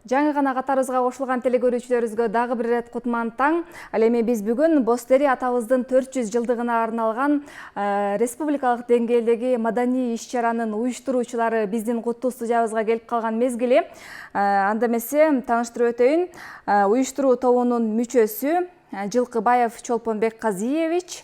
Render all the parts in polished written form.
Жаңы гана катарыбызга кошулган телекөрүүчүлөрүбүзгө дагы бир ирет кутман таң. Ал эми биз бүгүн Бостери атабыздын 400 жылдыгына арналган республикалык деңгээлдеги маданий иш-чаранын уюштуруучулары биздин куттуу студиябызга келип калган мезгили. Анда эмесе тааныштырып өтөйүн. Уюштуруу тобунун мүчөсү Жылкыбаев Чолпонбек Казиевич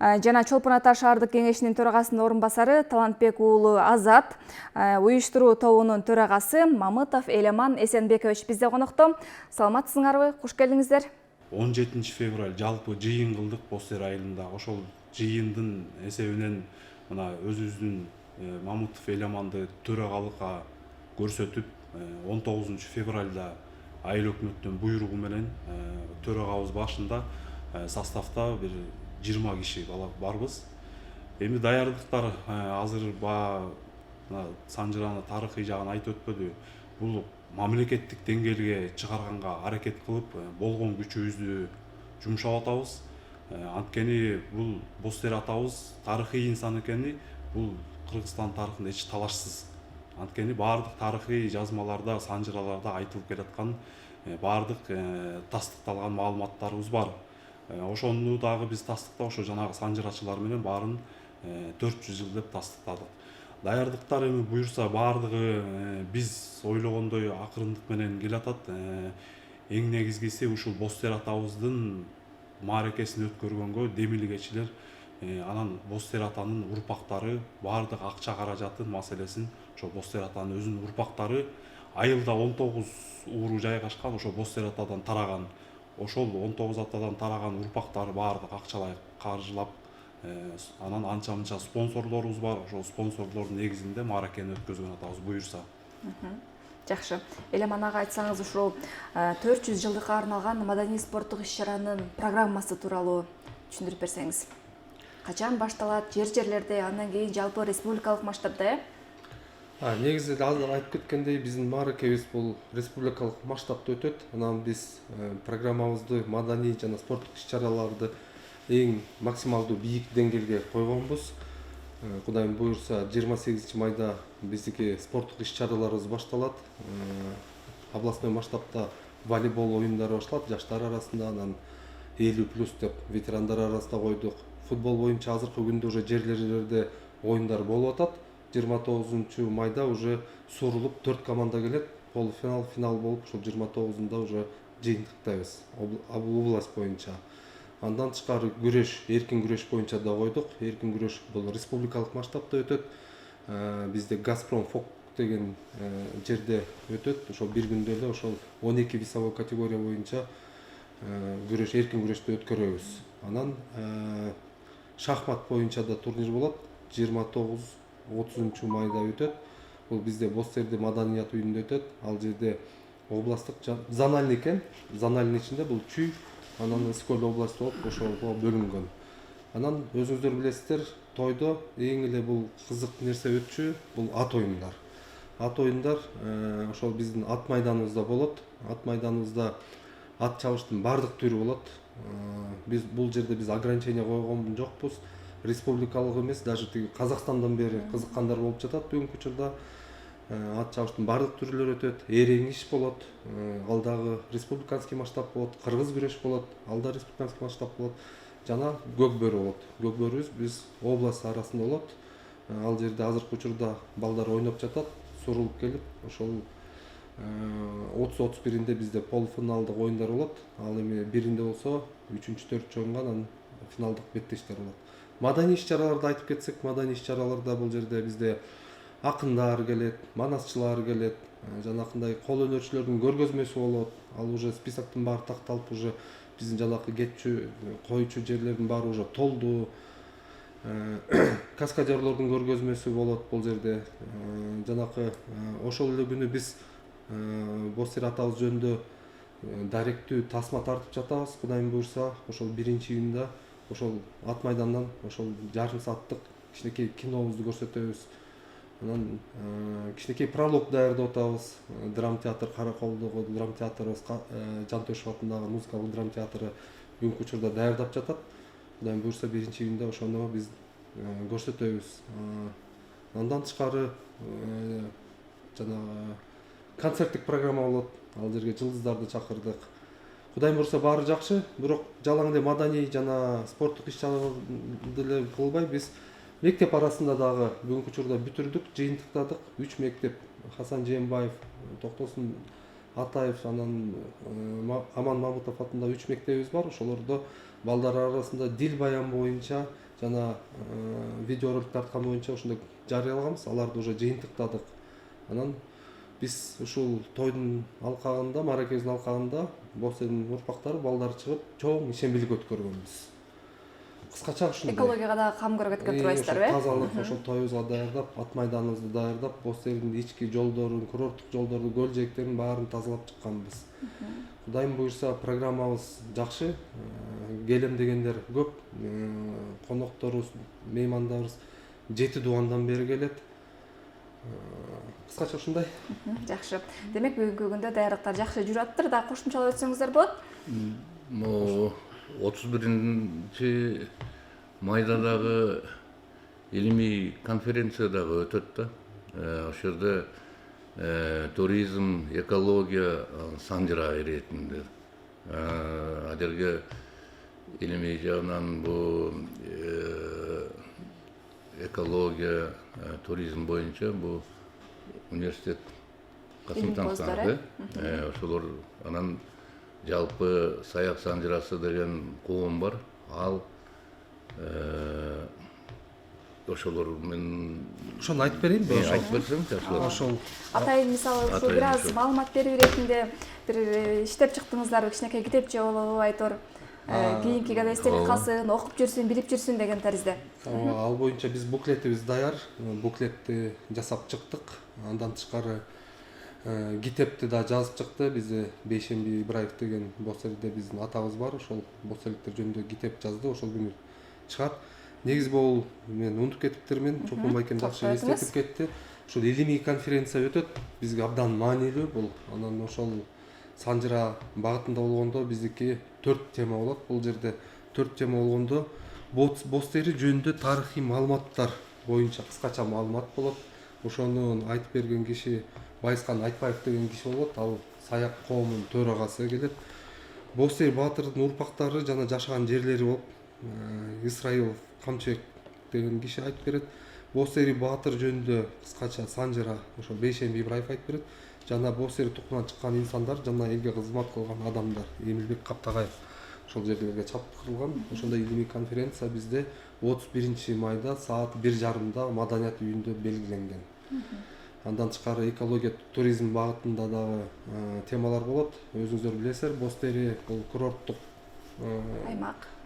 жана Чолпон Ата шаардык кеңешинин төрагасынын орун басары Талантбек уулу Азат, уюштуруу тобунун төрагасы Мамытов Элеман Эсенбекович бизде конокто. Саламатсыңарбы? Куш келиңиздер. 17 февраль жалпы жыйын кылдык Бостери айылында. Ошол жыйындын эсебинен мына өзүбүздүн Мамытов Элеманды төрагалыкка көрсөтүп, 19 февралда айыл өкмөттүн буйругу менен төрагабыз башында составда бир 20 киши барбыз. Эми даярдыктар азыр Санжыраны тарыхый жагын айтып өтпөдү. Бул мамлекеттик деңгээлге чыгарганга аракет кылып, болгон күчүбүздү жумшап атабыз. Анткени бул Бостери атабыз тарыхый инсан экени бул Кыргызстан тарыхында эч талашсыз. Анткени баардык тарыхый жазмаларда, санжыраларда айтылып келаткан баардык тастыкталган маалыматтарыбыз бар. Ошону дагы биз тастыктап, ошо жанагы санжырачылар менен баарын 400 жыл деп тастыктадык. Даярдыктар эми буюрса баардыгы биз ойлогондой акырындык менен келатат. Эң негизгиси ушул Бостери атабыздын мааракесин өткөргөнгө демилгечилер, анан Бостери атанын урпактары баардык акча каражатын маселесин ошо Бостери атанын өзүнүн урпактары айылда 19 ууру жайгашкан, ошо Бостери атадан тараган. Ошол 19 атадан тараган урпактары баардык акчалай каржылап, анан анча-мынча спонсорлорубуз бар. Ошол спонсорлордун негизинде мааракени өткөзгөн атабыз буюрса. Жакшы. Элеман ага айтсаңыз, ушул 400 жылдыкка арналган маданий спорттук иш-чаранын программасы тууралуу түшүндүрүп берсеңиз. Качан башталат, жерлерде, андан кийин жалпы республикалык масштабда? Негизи азыр айтып кеткендей, биздин мааракебиз бул республикалык масштабта өтөт. Анан биз программабызды, маданий жана спорттук иш-чараларды эң максималдуу бийик деңгээлге койгонбуз. Кудайым буюрса, 28 майда биздики спорттук иш-чараларыбыз башталат. Областной масштабта волейбол оюндары башталат жаштар арасында, анан 50+ деп ветерандар арасында койдук. Футбол боюнча азыркы күндө уже жерлерде оюндар болуп атат. 29 майда уже сурулуп 4 команда келет. Полуфинал, финал болуп, ошол 29-да уже жыйынтыктайбыз область боюнча. Андан тышкары күрөш, эркин күрөш боюнча да койдук. Эркин күрөш бул республикалык масштабта өтөт. Бизде Газпром Фок деген жерде өтөт. Ошол бир күндө эле ошол 12 весовой категория боюнча күрөш, эркин күрөштү өткөрөбүз. Анан шахмат боюнча да турнир болот. 29-30 майда өтөт. Бул бизде Бостерди маданият үйүндө өтөт. Ал жерде областтык зональный экен. Зональный ичинде бул чүй, анан Ысык-Көл областы болуп ошого бөлүнгөн. Анан өзүңүздөр билесиздер, тойдо эң эле бул кызык нерсе өтчү, бул ат оюндар. Ат оюндар ошол биздин ат майданыбызда болот. Ат майданыбызда ат чабыштын баардык түрү болот. Биз бул жерде биз ограничение койгон жокпуз. Республикалык эмес, даже тиги Казакстандан бери кызыккандар болуп жатат. Бүгүнкү учурда ат чабыштын баардык түрлөрү өтөт. Эрең иш болот. Ал дагы республиканский масштаб болот. Кыргыз күрөш болот. Ал да республиканский масштаб болот. Жана көкбөрү болот. Көкбөрүбүз биз область арасында болот. Ал жерде азыркы учурда балдар ойноп жатат. Сурулуп келип, ошол 30-31-инде бизде полуфиналдык оюндар болот. Ал эми биринде болсо 3-4 оюнга анан финалдык беттештер болот. Маданий иш-чараларды айтып кетсек, маданий иш-чараларда бул жерде бизде акындар келет, манасчылар келет, жанакындай кол өнөрчүлөрдүн көргөзмөсү болот. Ал уже списоктун баары такталып, уже биздин жанакы кетчү, койчу жерлердин баары уже толду. Каскадерлордун көргөзмөсү болот бул жерде. Жанакы ошол эле күнү биз Бостери атабыз жөнүндө даректүү тасма тартып жатабыз. Кудайым буюрса, ошол 1-июнда ошол ат майдандан ошол жарым сааттык кичинекей кинобузду көрсөтөбүз. Анан кичинекей пролог даярдап атабыз. Драм театр, Караколдогу драм театрыбыз, Жантөшев атындагы музыкалык драм театры бүгүнкү учурда даярдап жатат. Кудайым буюрса 1-июнда ошону биз көрсөтөбүз. Андан тышкары жанагы концерттик программа болот. Ал жерге жылдыздарды чакырдык. Кудайым бурса баары жакшы, бирок жалаң эле маданий жана спорттук иш-чараларды эле кылбай биз мектеп арасында дагы бүгүнкү учурда бүтүрдүк, жыйынтыктадык. 3 мектеп Хасан Жээнбаев, Токтосун Атаев, анан Аман Мамутов атындагы 3 мектебибиз бар. Ошолордо балдар арасында дил баян боюнча жана видеоролик тарткан боюнча ошондой жарыялаганбыз. Аларды уже жыйынтыктадык. Анан биз ушул тойдун алкагында, мааракебиздин алкагында Бостердин урпактары балдар чыгып, чоң ишембилик өткөргөнбүз. Кыскача ушундай. Экологияга дагы кам көргөткөн турбайсыздарбы? Тазалык, ошол тоюбузга даярдап, ат майданыбызды даярдап, Бостердин ички жолдорун, курорттук жолдорду, көл жээктерин баарын тазалап чыкканбыз. Кудайым буйрса программабыз жакшы, келем дегендер көп, конокторубуз, меймандарыбыз 7 дубандан бери келет. Кыскача ушундай. Жакшы. Демек бүгүнкү күндө даярдыктар жакшы жүрүп атыптыр. Да кошумчалап өтсөңүздөр болот. 31 майда дагы илимий конференция дагы өтөт да. Ошол жерде туризм, экология санжыра иретинде. Ал жерге илимий жагынан бу экология, туризм боюнча бу университет Касымтановдор, ошолор анан жалпы саяк санжырасы деген коом бар. Ал ошолор мен Ошону айтып берейинби? айтып берсең, жакшы. Ошол Атайын мисалы ушу бир аз маалымат берип иретинде бир иштеп чыктыңыздарбы, кичинекей китепче болобу айтор. Кийинки эстелик калсын, окуп жүрсүн, билип жүрсүн деген таризде. Ал боюнча биз буклетибиз даяр, буклетти жасап чыктык. Андан тышкары китепти да жазып чыкты. Бизде Бейшемби Ибраев деген Бостерде биздин атабыз бар. Ошол Бостердиктер жөнүндө китеп жазды. Ошол күнү чыгат. Негизи бул мен унутуп кетиптермин. Чокун байкем жакшы эстетип кетти. Ошол илимий конференция өтөт. Бизге абдан маанилүү бул. Анан ошол санжыра багытында болгондо биздики 4 тема болот. Бул жерде 4 тема болгондо Бостери жөнүндө тарыхый маалыматтар боюнча кыскача маалымат болот. Ошону айтып берген киши Байыскан Айтбаев деген киши болот. Ал саяк коомунун төрагасы келет. Бостери баатырдын урпактары жана жашаган жерлери болуп, Исраил Камчек деген киши айтып берет. Бостери баатыр жөнүндө кыскача санжыра ошо Бейшемби Ибраев айтып берет. Жана Бостери тукумунан чыккан инсандар жана элге кызмат кылган адамдар, Эмилбек Каптагаев ошол жерлерге чакырылган. Ошондой илимий конференция бизде 31 майда саат 1:30 Маданият үйүндө белгиленген. Андан тышкары экология, туризм багытында дагы темалар болот. Өзүңүздөр билесиздер, Бостери бул курорттук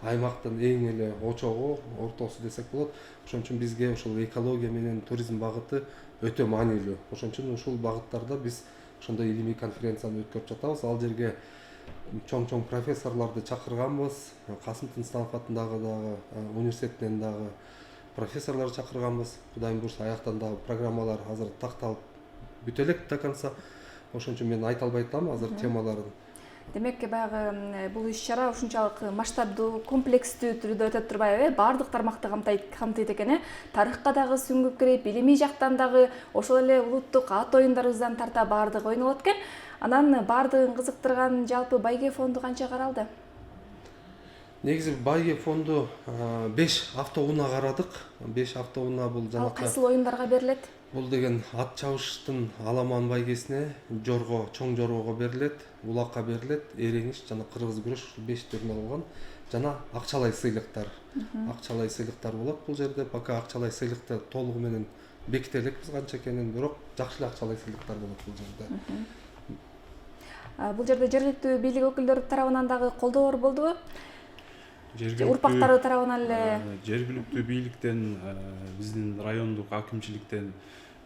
аймактын эң эле очогу, ортосу десек болот. Ошон үчүн бизге ошол экология менен туризм багыты өтө маанилүү. Ошон үчүн ушул багыттарда биз ошондой илимий конференцияны өткөрүп жатабыз. Ал жерге чоң профессорлорду чакырганбыз. Касым Тынстанов атындагы дагы университеттен дагы профессорлорду чакырганбыз. Кудайым буйрса аяктан дагы программалар азыр такталып бүтө элек до конца. Ошон үчүн мен айта албай атам азыр темаларын. Демек баягы бул иш-чара ушунчалык масштабдуу, комплекстүү түрдө өтөт турбайбы? Баардык тармакты камтыйт экен. Тарыхка дагы сүңгүп кирип, илимий жактан дагы ошол эле улуттук ат оюндарыбыздан тарта баардыгы ойнолот экен. Анан баардыгын кызыктырган жалпы байге фонду канча каралды? Негизи байге фонду 5 автоунаа карадык. 5 автоунаа бул жанакы. Кайсыл оюндарга берилет? Бул деген ат чабыштын аламан байгесине, жорго, чоң жоргого берилет, улакка берилет, эреңиш жана кыргыз күрөш 5 түрүнө болгон. Жана акчалай сыйлыктар. Акчалай сыйлыктар болот бул жерде. Пока акчалай сыйлыкты толугу менен беките элекпиз канча экенин, бирок жакшы эле акчалай сыйлыктар болот бул жерде. Бул жерде жергиликтүү бийлик өкүлдөрү тарабынан дагы колдоолор болдубу? Урпактары тарабынан эле жергиликтүү бийликтен, биздин райондук акимчиликтен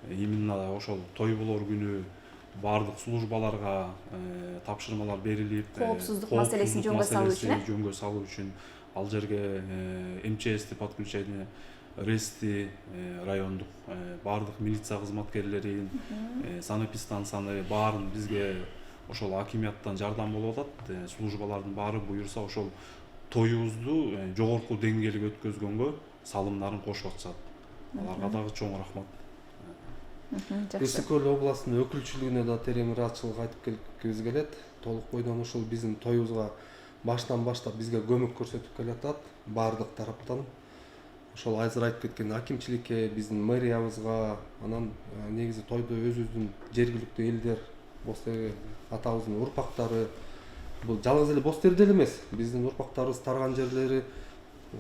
именно ошол той болор күнү баардык службаларга тапшырмалар берилип, коопсуздук маселесин жөнгө салуу үчүн ал жерге МЧСти подключение, РЭСти, райондук баардык милиция кызматкерлерин, санэпидстанцияны баарын бизге ошол акимияттан жардам болуп атат. Службалардын баары буюрса ошол тоюбузду жогорку деңгээлге өткөзгөнгө салымдарын кошуп атышат. Аларга дагы чоң рахмат. Жакшы. Эси Көл областынын өкүлчүлүгүнө да терең ыраазычылык айтып келгибиз келет. Толук бойдон ушул биздин тоюбузга баштан баштап бизге көмөк көрсөтүп келатат баардык тараптан. Ошол азыр айтып кеткен акимчиликке, биздин мэриябызга, анан негизи тойдо өзүбүздүн жергиликтүү элдер, Бостери атабыздын урпактары, бул жалгыз эле Бостери деле эмес, биздин урпактарыбыз тараган жерлери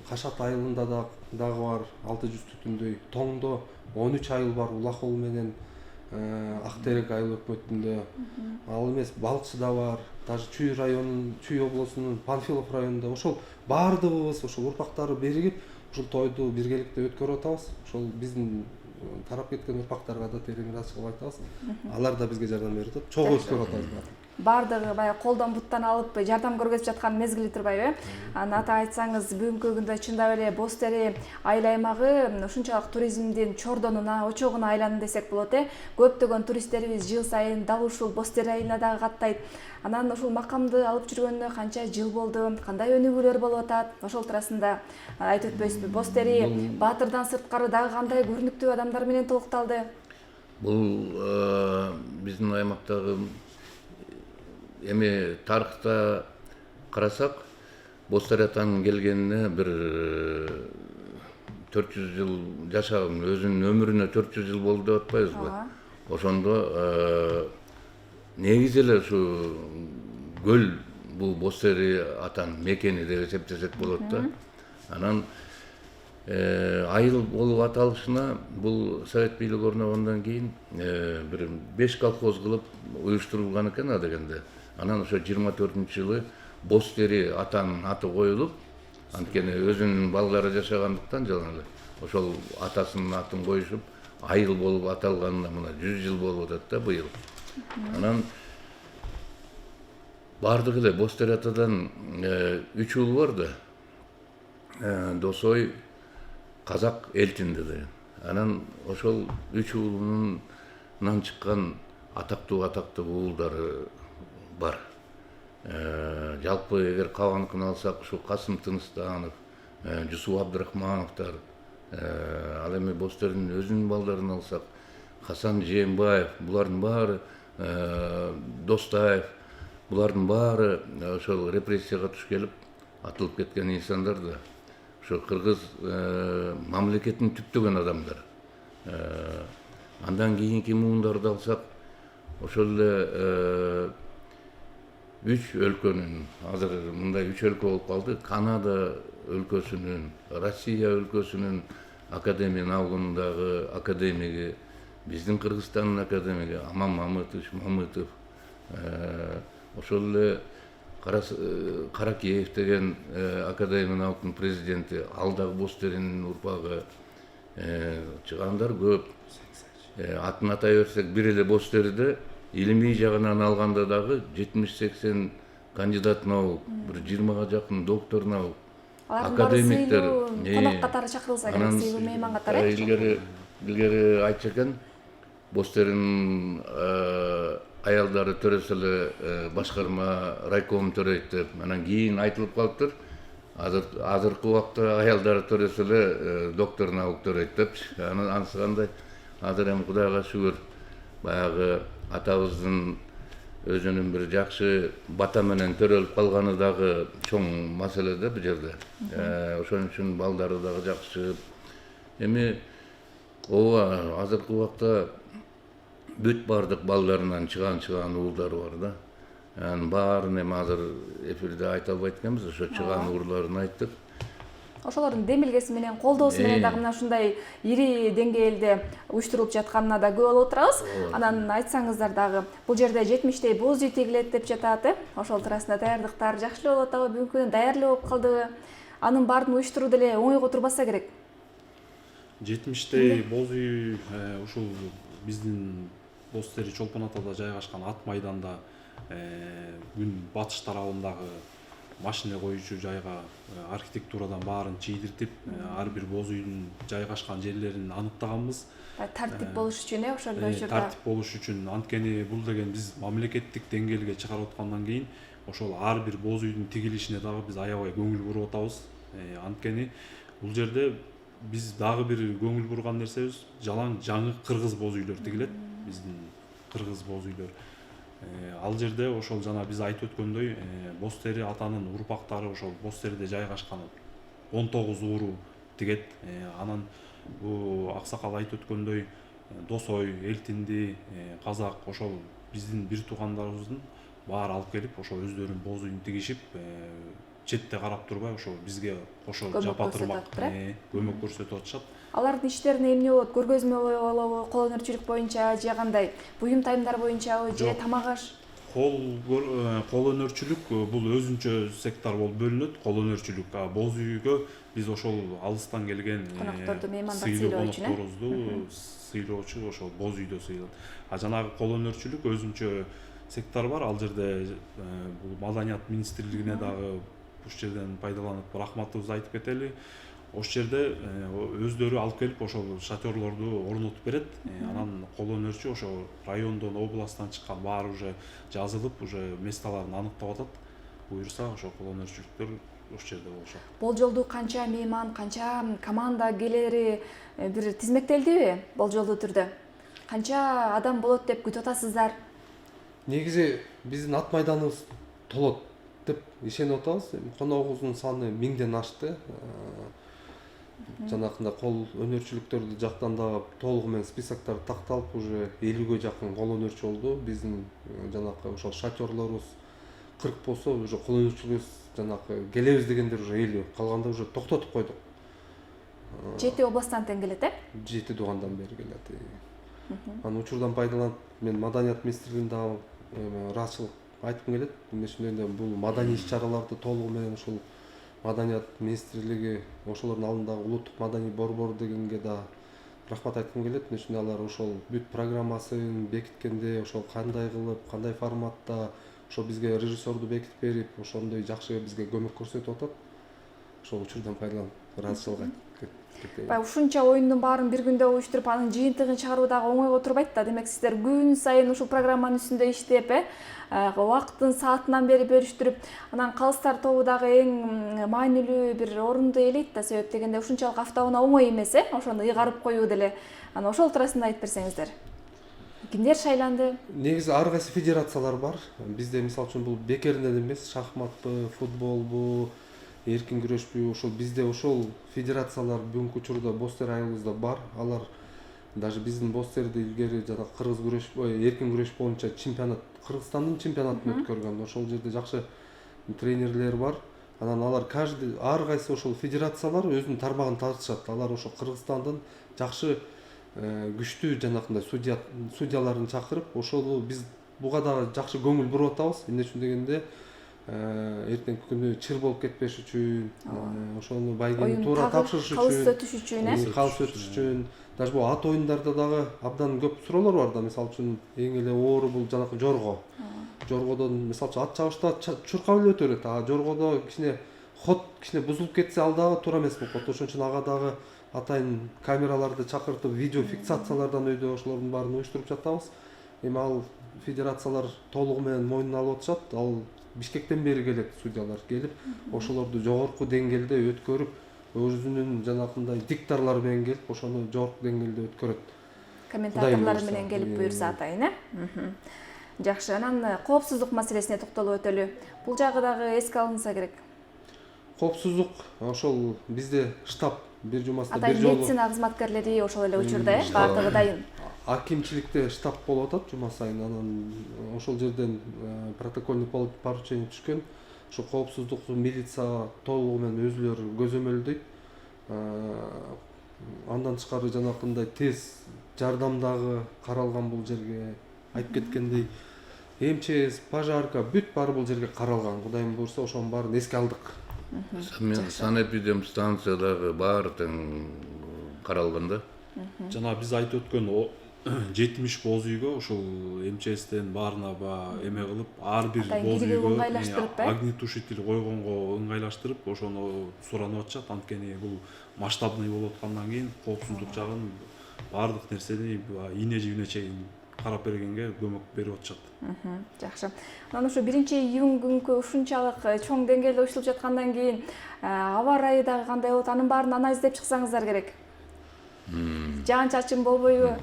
Кашат айылында дагы бар 600 түтүндөй, Тоңдо 13 айыл бар Улакол менен Ак Терек айыл өкмөтүндө. Ал эмес Балыкчыда бар, даже Чүй районунун, Чүй облусунун Панфилов районунда ошол баардыгыбыз ошол урпактары биригип ушул тойду биргеликте өткөрүп атабыз. Ошол биздин тарап кеткен урпактарга да терең ыраазычылык айтабыз. Алар да бизге жардам берип атат. Чогуу өткөрүп атабыз. Баардыгы баягы колдон буттан алып жардам көргөзүп жаткан мезгили турбайбы? Ата айтсаңыз, бүгүнкү күндө чындап эле Бостери айыл аймагы ушунчалык туризмдин чордонуна, очогуна айланды десек болот. Көптөгөн туристтерибиз жыл сайын дал ушул Бостери айылына дагы каттайт. Анан ушул макамды алып жүргөнүнө канча жыл болду, кандай өнүгүүлөр болуп атат? Ошол туурасында айтып өтпөйсүзбү? Бостери Баатырдан сырткары дагы кандай көрүнүктүү адамдар менен толукталды? Бул биздин аймактагы эми тарыхта карасак, Бостери атанын келгенине бир 400 жыл жашаган, өзүнүн өмүрүнө 400 жыл болду деп атпайбызбы? Ошондо негизи эле ушу көл бул Бостери атанын мекени деп эсептесек болот да. Анан айыл болуп аталышына бул Совет бийлиги орногондон кийин бир 5 колхоз кылып уюштурулган экен адегенде. Анан ошо 24-жылы Бостери атанын аты коюлуп, анткени өзүнүн балдары жашагандыктан жана эле ошол атасынын атын коюшуп, айыл болуп аталганына мына 100 жыл болуп атат да быйыл. Анан бардык эле Бостери атадан 3 уулу бар да. Досой, Казак, Элтин деген. Анан ошол 3 уулунан чыккан атактуу уулдары бар. Жалпы эгер Кабаныкын алсак, ушу Касым Тыныстанов, Жусуп Абдрахмановдор, ал эми Бостеринин өзүнүн балдарын алсак, Хасан Жээнбаев, булардын баары, Достаев, булардын баары ошол репрессияга туш келип атылып кеткен инсандар да. Ошо кыргыз мамлекетин түптөгөн адамдар. Андан кийинки муундарды алсак, ошол эле 3 өлкөнүн, азыр мындай 3 өлкө болуп калды. Канада өлкөсүнүн, Россия өлкөсүнүн академия наукунундагы академиги, биздин Кыргызстандын академиги Аман Мамытов, ошол эле Каракеев деген академия наукунун президенти, ал дагы Бостеринин урпагы, чыгандар көп. Атын атай берсек, бир эле Бостериде илимий жагынан алганда дагы 70-80 кандидат наук, бир 20-га жакын доктор наук, академиктер. Конок катары чакырылса керек, сыйлуу мейман катары. Илгери айтчу экен, Бостеринин аялдары төрөсө эле башкарма райком төрөйт деп, анан кийин айтылып калыптыр. Азыркы убакта аялдары төрөсө эле доктор наук төрөйт депчи. Анысы кандай? Азыр эми Кудайга шүгүр, баягы атабыздын өзүнүн бир жакшы бата менен төрөлүп калганы дагы чоң маселе да бул жерде. Ошон үчүн балдары дагы жакшы. Эми ооба азыркы убакта бүт бардык балдарынан чыган уулдары бар да. Анын баарын эми азыр эфирде айта албайт экенбиз, ошо чыган уулдарын айттык. Ошолордун демилгеси менен, колдоосу менен дагы мына ушундай ири деңгээлде уюштурулуп жатканына да күбө болуп турабыз. Анан айтсаңыздар дагы, бул жерде 70 боз үй тегилет деп жатат. Ошол туурасында даярдыктар жакшы эле болуп атабы, бүгүнкү күнү даярдуу болуп калдыбы? Анын баарын уюштуруу деле оңойго турбаса керек. 70 боз үй ушул биздин Бостери Чолпон Атада жайгашкан ат майданда күн батыш тарабындагы машина коюучу жайга архитектурадан баарын чийдиртип, ар бир боз үйдүн жайгашкан жерлерин аныктаганбыз. Тартип болуш үчүн, ошол учурда. Тартип болуш үчүн, анткени бул деген биз мамлекеттик деңгээлге чыгарып аткандан кийин ошол ар бир боз үйдүн тигилишине дагы биз аябай көңүл буруп атабыз. Анткени бул жерде биз дагы бир көңүл бурган нерсебиз жаңы кыргыз боз үйлөр тигилет, биздин кыргыз боз үйлөр. Ал жерде ошол жана биз айтып өткөндөй боз тери атанын урпактары ошол боз терide жайгашкан 19 ууру тигет. Анан бул аксакал айтып өткөндөй Досой, Элтинди, Казак ошол биздин бир туугандарыбыздын баары алып келип ошол өздөрүнүн боз үйүн тигишип, четте карап турбай ошол бизге кошо жапатырмак көмөк көрсөтүп атышат. Алардын иштерине эмне болот? Көргөзмө болобу, кол өнөрчүлүк боюнча же кандай? Буюм тайымдар боюнчабы же тамак аш? Кол өнөрчүлүк бул өзүнчө сектор болуп бөлүнөт. Кол өнөрчүлүк боз үйгө биз ошол алыстан келген Конокторду, меймандарды сыйлуу сыйлоо үчүн, конокторубузду сыйлоочу ошол боз үйдө сыйланат. Жанагы кол өнөрчүлүк өзүнчө сектор бар. Ал жерде бул Маданият министрлигине дагы ушул жерден пайдаланып рахматыбызды айтып кетели. Ошол жерде өздөрү алып келип ошол шатерлорду орнотуп берет. Анан кол өнөрчү ошол райондон, областтан чыккан баары уже жазылып, уже месталарын аныктап атат. Буюрса ошол кол өнөрчүлүктөр ошол жерде болушат. Болжолдуу канча мейман, канча команда келери бир тизмектелдиби болжолдуу түрдө? Канча адам болот деп күтүп атасыздар? Негизи биздин ат майданыбыз толот деп ишенип атабыз. Коногубуздун саны 1000ден ашты. Жанакында кол өнөрчүлүктөрдү жактан дагы толугу менен списоктор такталып, уже 50ге жакын кол өнөрчү болду. Биздин жанакы ошол шатерлорубуз 40 болсо, уже кол өнөрчүлүгүбүз жанакы келебиз дегендер уже 50, калганда уже токтотуп койдук. 7 областтан тең келет, 7 туугандан бери келет. Анын учурдан пайдаланып, мен Маданият министрлигине дагы ыраазычылык айткым келет. Эмне үчүн бул маданий иш-чараларды толугу менен ушул Маданият министрлиги ошолордун алдындагы улуттук маданий борбор дегенге да рахмат айткым келет. Эмне үчүн алар ошол бүт программасын бекиткенде, ошол кандай кылып, кандай форматта ошол бизге режиссерду бекитип берип, ошондой жакшы бизге көмөк көрсөтүп атат. Ошол учурдан пайдаланып ыраазычылык айтып кетейин. Ушунча оюндун баарын бир күндө уюштуруп, анын жыйынтыгын чыгаруу дагы оңойго турбайт да. Демек сиздер күн сайын ушул программанын үстүндө иштеп, убакытын саатынан бери бөлүштүрүп, анан калыстар тобу дагы эң маанилүү бир орунду ээлейт да. Себеп дегенде ушунчалык автоунаа оңой эмес, ошону ыйгарып коюу деле. Анан ошол туурасында айтып берсеңиздер. Кимдер шайланды? Негизи ар кайсы федерациялар бар. Бизде мисалы үчүн бул бекеринен эмес, шахматпы, футболбу, эркин күрөшпү, ошол бизде ошол федерациялар бүгүнкү учурда боз тери айылыбызда бар. Алар даже биздин боз терди илгери жана кыргыз күрөш, эркин күрөш боюнча чемпионат, Кыргызстандын чемпионатын өткөргөн. Ошол жерде жакшы тренерлер бар. Анан алар ар кайсы ошол федерациялар өзүнүн тармагын тартышат. Алар ошол Кыргызстандын жакшы күчтүү жанакындай судьяларын чакырып, ошол биз буга дагы жакшы көңүл буруп атабыз. Эмне үчүн дегенде эртеңки күнү чыр болуп кетпеш үчүн, ошону байгени туура тапшырыш үчүн, калыс өтүш үчүн, калыс өтүш үчүн. Даже бул ат оюндарда дагы абдан көп суроолор бар да. Мисалы үчүн эң эле оору бул жанакы жорго. Жоргодон мисалы үчүн ат чабышта чуркап эле өтө берет. А жоргодо кичине ход бузулуп кетсе, ал дагы туура эмес болуп калат. Ошон үчүн ага дагы атайын камераларды чакыртып, видео фиксациялардан өйдө ошолордун баарын уюштуруп жатабыз. Эми ал федерациялар толугу менен мойнуна алып атышат. Ал Бишкектен бери келет судьялар келип, ошолорду жогорку деңгээлде өткөрүп, өзүнүн жанакындай диктарлары менен келип, ошону жогорку деңгээлде өткөрөт. Комментаторлор менен келип буюрса атайын, Жакшы, анан коопсуздук маселесине токтолуп өтөлү. Бул жагы дагы эске алынса керек. Коопсуздук ошол бизде штаб бир жумаста бир Атайын жолу медицина кызматкерлери ошол эле учурда, баардыгы дайын. Акимчиликте штаб болуп атат жума сайын. Анан ошол жерден протокольный поручение түшкөн. Ошо коопсуздук милиция толугу менен өзүлөрү көзөмөлдөйт. Андан тышкары жанакындай тез жардам дагы каралган бул жерге. Айтып кеткендей, МЧС, пожарка бүт баары бул жерге каралган. Кудайым буйрса ошонун баарын эске алдык. Санэпидемстанция дагы баары тең каралган да. Жана биз айтып өткөн 70 боз үйгө ошол МЧСтен баарына эме кылып, ар бир боз үйгө огнетушитель койгонго ыңгайлаштырып, ошону суранып атышат. Анткени бул масштабный болуп аткандан кийин коопсуздук жагын баардык нерсени ийне жибине чейин карап бергенге көмөк берип атышат. Жакшы. Анан ушу 1-июнь күнкү ушунчалык чоң деңгээлде уюштурулуп жаткандан кийин аба ырайы дагы кандай болот, анын баарын анализдеп чыксаңыздар керек. Жаан-чачын болбойбу?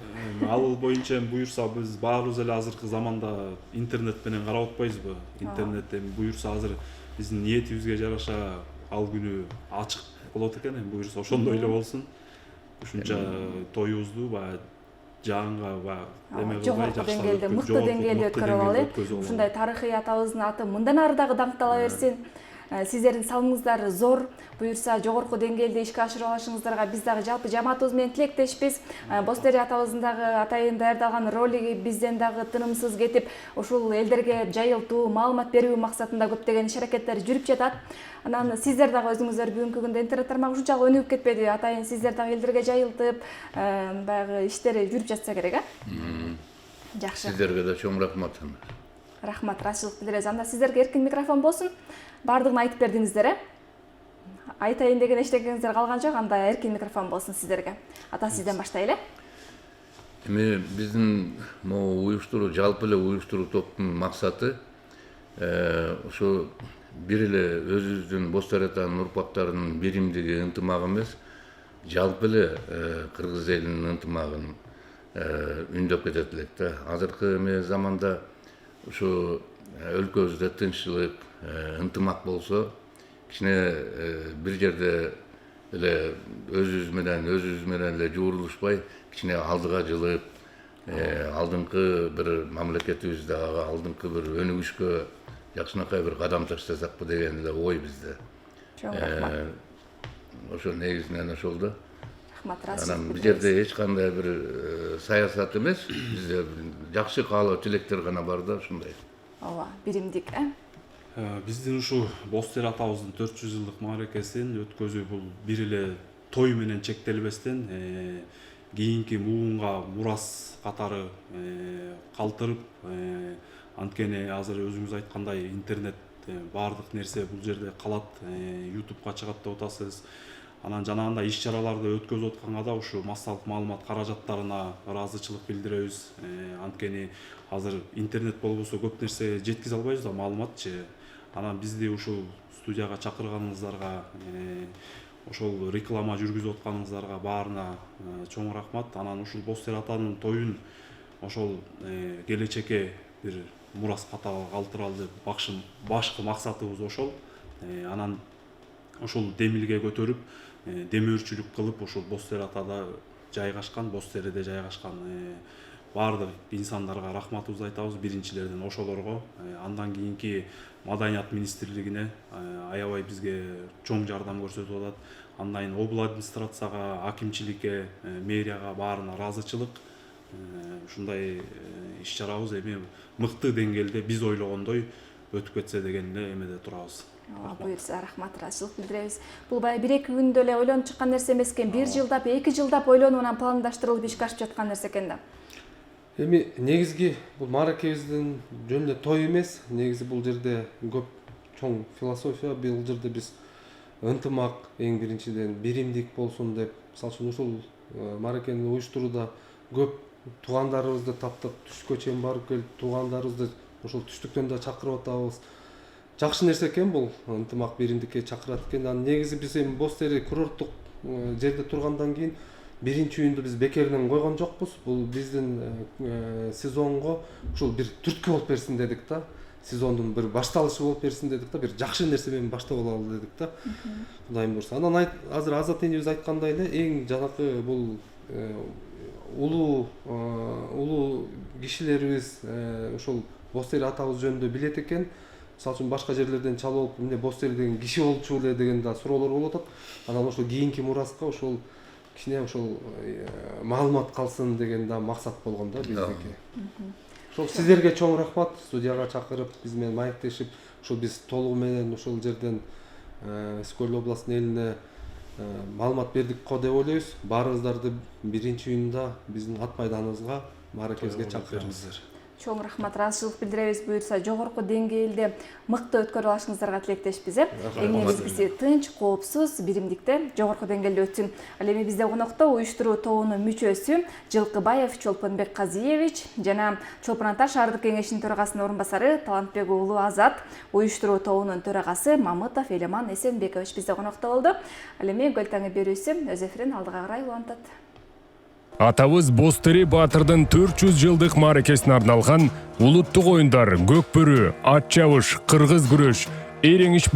Ал боюнча буюрса биз баарыбыз эле азыркы заманда интернет менен карап атпайбызбы? Интернет эми буюрса азыр биздин ниетибизге жараша ал күнү ачык болот экен, эми буюрса ошондой эле болсун. Ушунча тоюбузду баягы жаанга баягы эме кылбай жогорку деңгээлде, мыкты деңгээлде өткөрүп алалы. Ушундай тарыхый атабыздын аты мындан ары дагы даңктала берсин. Сиздердин салымыңыздар зор. Буюрса жогорку деңгээлде ишке ашырып алышыңыздарга биз дагы жалпы жамаатыбыз менен тилектешпиз. Бостери атабыздын дагы атайын даярдалган ролиги бизден дагы тынымсыз кетип, ушул элдерге жайылтуу, маалымат берүү максатында көптөгөн иш-аракеттер жүрүп жатат. Анан сиздер дагы өзүңүздөр бүгүнкү күндө интернет тармагы ушунчалык өнүгүп кетпеди. Атайын сиздер дагы элдерге жайылтып, баягы иштери жүрүп жатса керек, Жакшы. Сиздерге да чоң рахмат. Рахмат, ыраазычылык билдиребиз. Анда сиздерге эркин микрофон болсун. Бардыгын айтып бердиңиздер, Айтайын деген эчтекеңиздер калган жок, анда эркин микрофон болсун сиздерге. Ата сизден баштайлы. Эми биздин могу уюштуруу, жалпы эле уюштуруу топтун максаты ошо бир эле өзүбүздүн Бостери атанын урпактарынын биримдиги, ынтымагы эмес, жалпы эле кыргыз элинин ынтымагын үндөп кетет элек да. Азыркы эме заманда ушу өлкөбүздө тынччылык, ынтымак болсо, кичине бир жерде эле өзүбүз менен эле жуурулушпай, кичине алдыга жылып, алдыңкы бир мамлекетибизде алдыңкы бир өнүгүшкө жакшынакай бир кадам таштасакпы деген эле ой бизде. Чоң рахмат. Ошо негизинен ошол да. Рахмат, Анан бул жерде эч кандай бир саясат эмес, бизде жакшы каалоо тилектер гана бар да, ушундай. Ооба, биримдик, Биздин ушу Бостери атабыздын 400 жылдык мааракесин өткөзүү бул бир эле той менен чектелбестен, кийинки муунга мурас катары калтырып, анткени азыр өзүңүз айткандай интернет баардык нерсе бул жерде калат, YouTube'га чыгат деп атасыз. Анан жанагындай иш-чараларды өткөзүп атканга да ушу массалык маалымат каражаттарына ыраазычылык билдиребиз. Анткени азыр интернет болбосо көп нерсе жеткизе албайбыз да, маалыматчы. Анан бизди ушул студияга чакырганыңыздарга, ошол реклама жүргүзүп атканыңыздарга баарына чоң рахмат. Анан ушул Бостери атанын тоюн ошол келечекке бир мурас катары калтыралы деп башкы максатыбыз ошол. Анан ошол демилге көтөрүп, демөөрчүлүк кылып, ошол Бостери атада жайгашкан, Бостериде жайгашкан баардык инсандарга рахматыбызды айтабыз, биринчилерден ошолорго. Андан кийинки Маданият министрлигине аябай бизге чоң жардам көрсөтүп атат. Андан кийин обл администрацияга, акимчиликке, мэрияга баарына ыраазычылык. Ушундай иш-чарабыз эми мыкты деңгээлде биз ойлогондой өтүп кетсе деген эле эмеде турабыз. Буюрса рахмат, ыраазычылык билдиребиз. Бул баягы 1-2 күндө эле ойлонуп чыккан нерсе эмес экен, 1 жылдап, 2 жылдап ойлонуп анан пландаштырылып ишке ашып жаткан нерсе экен да. Эми негизги бул мааракебиздин жөн эле той эмес, негизи бул жерде көп чоң философия, бул жерде биз ынтымак эң биринчиден биримдик болсун деп, мисалы үчүн ушул мааракени уюштурууда көп туугандарыбызды таптык, түшкө чейин барып келип, туугандарыбызды ошол түштүктөн да чакырып атабыз. Жакшы нерсе экен бул, ынтымак биримдикке чакырат экен. Анан негизи биз эми Бостери курорттук жерде тургандан кийин 1-июнду биз бекеринен койгон жокпуз. Бул биздин сезонго ушул бир түрткү болуп берсин дедик да. Сезондун бир башталышы болуп берсин дедик да, бир жакшы нерсе менен баштап алалы дедик да. Кудайым буйрса. Анан азыр Азат энебиз айткандай эле эң жанакы бул улуу кишилерибиз ошол Бостери атабыз жөнүндө билет экен. Мисалы үчүн башка жерлерден чалып алып, эмне Бостери деген киши болчу эле деген да суроолор болуп атат. Анан ошол кийинки мураска ошол кичине ошол маалымат калсын деген да максат болгон да биздики. Ошол сиздерге чоң рахмат, студияга чакырып, биз менен маектешип, ошол биз толугу менен ошол жерден Скөл областынын элине маалымат бердик го деп ойлойбуз. Баарыңыздарды 1-июнда биздин ат майданыбызга, мааракебизге чакырабыз. Чоң рахмат, ыраазычылык билдиребиз. Буюрса жогорку деңгээлде мыкты өткөрүп алышыңыздарга тилектешпиз. Эң негизгиси тынч, коопсуз, биримдикте жогорку деңгээлде өтсүн. Ал эми бизде конокто уюштуруу тобунун мүчөсү Жылкыбаев Чолпонбек Казиевич жана Чолпон Ата шаардык кеңешинин төрагасынын орун басары Талантбек уулу Азат, уюштуруу тобунун төрагасы Мамытов Элеман Эсенбекович бизде конокто болду. Ал эми Көл таңы берүүсү өз эфирин алдыга карай улантат. Атабыз Бостери Батырдын 400 жылдык мааракесине арналган улуттук оюндар Көкбөрү, ат чабыш, кыргыз күрөш, эрең иш